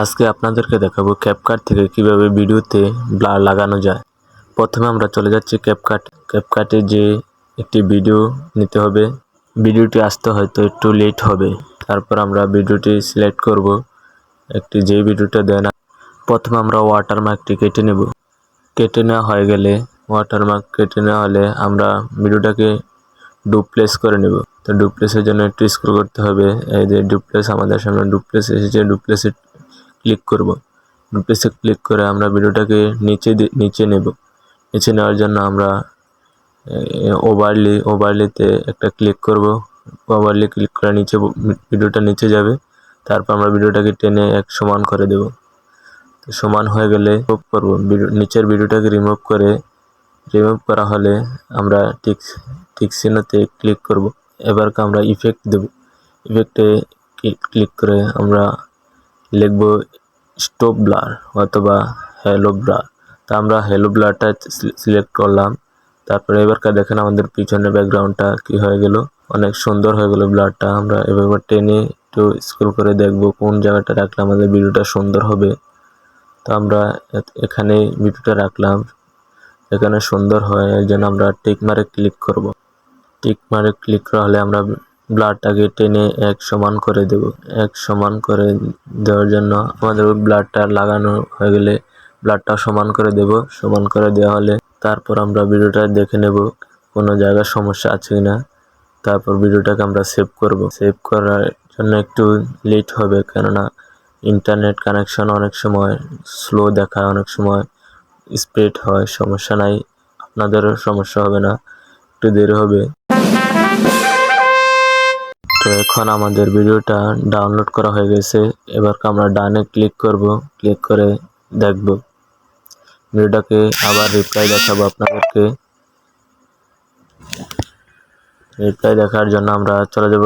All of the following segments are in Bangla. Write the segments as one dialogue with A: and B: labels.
A: আজকে আপনাদেরকে দেখাবো ক্যাপকাট থেকে কিভাবে ভিডিওতে ব্লার লাগানো যায়। প্রথমে আমরা চলে যাচ্ছি ক্যাপকাটে যে একটি ভিডিও নিতে হবে। ভিডিওটি আসতে হয়তো একটু লেট হবে। তারপর আমরা ভিডিওটি সিলেক্ট করব। যে ভিডিওটা দেয় না, প্রথমে আমরা ওয়াটারমার্কটি কেটে নেব। কেটে নেওয়া হয়ে গেলে ওয়াটারমার্ক কেটে নেওয়া হলে আমরা ভিডিওটাকে ডুপ্লেস করে নেব। তো ডুপ্লেসের জন্য একটু স্ক্রল করতে হবে। এই যে ডুপ্লেস আমাদের সামনে ডুপ্লেস এসেছে, ডুপ্লেসে ক্লিক করব। ডুপ্লেসে ক্লিক করে আমরা ভিডিওটাকে নিচে নেব। নিচে নেওয়ার জন্য আমরা ওভারলিতে একটা ক্লিক করব। ওভারলি ক্লিক করে ভিডিওটা নিচে যাবে। তারপর আমরা ভিডিওটাকে টেনে এক সমান করে দেব। তো সমান হয়ে গেলে নিচের ভিডিওটাকে রিমুভ করা হলে আমরা ঠিক চিহ্নতে ক্লিক করব। এবারকে আমরা ইফেক্ট দেব। ইফেক্টে ক্লিক করে আমরা লিখব স্টপ ব্লার অথবা হ্যালো ব্লার। তা আমরা হ্যালো ব্লারটা সিলেক্ট করলাম। তারপরে এবারকার দেখেন আমাদের পিছনের ব্যাকগ্রাউন্ডটা কি হয়ে গেল, অনেক সুন্দর হয়ে গেল ব্লারটা। আমরা এবার টেনে একটু স্ক্রল করে দেখব কোন জায়গাটা রাখলে আমাদের ভিডিওটা সুন্দর হবে। তো আমরা এখানে ভিডিওটা রাখলাম, এখানে সুন্দর হয়, এর জন্য আমরা টিক মারে ক্লিক করব। টিক মারে ক্লিক করা হলে আমরা ব্লারটাকে টেনে এক সমান করে দেব। এক সমান করে দেওয়ার জন্য আমাদের ব্লারটা লাগানো হয়ে গেলে ব্লারটা সমান করে দেব। সমান করে দেওয়া হলে তারপর আমরা ভিডিওটা দেখে নেব কোনো জায়গায় সমস্যা আছে কিনা। তারপর ভিডিওটাকে আমরা সেভ করব। সেভ করার জন্য একটু লেট হবে, কেননা ইন্টারনেট কানেকশন অনেক সময় স্লো দেখায়, অনেক সময় স্পিড হয়। সমস্যা নাই, আপনাদেরও সমস্যা হবে না, একটু দেরি হবে। তো এখন আমাদের ভিডিওটা ডাউনলোড করা হয়ে গেছে। এবার আমরা ডানে ক্লিক করব। ক্লিক করে দেখব ভিডিওটাকে, আবার রিপ্লাই দেখাবো আপনাদেরকে। রিপ্লাই দেখার জন্য আমরা চলে যাব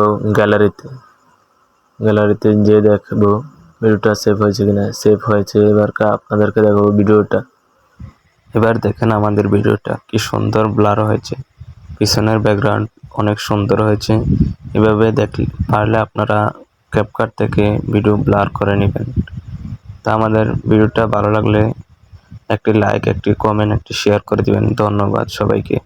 A: গ্যালারিতে যে দেখবো ভিডিওটা সেভ হয়েছে কিনা। সেভ হয়েছে। এবার আপনাদেরকে দেখাবো ভিডিওটা। এবার দেখেন আমাদের ভিডিওটা কি সুন্দর ব্লার হয়েছে, পিছনের ব্যাকগ্রাউন্ড অনেক সুন্দর হয়েছে। এভাবে পারলে আপনারা ক্যাপকাট থেকে ভিডিও ব্লার করে নেবেন। তা আমাদের ভিডিওটা ভালো লাগলে একটি লাইক, একটি কমেন্ট, একটি শেয়ার করে দিবেন। ধন্যবাদ সবাইকে।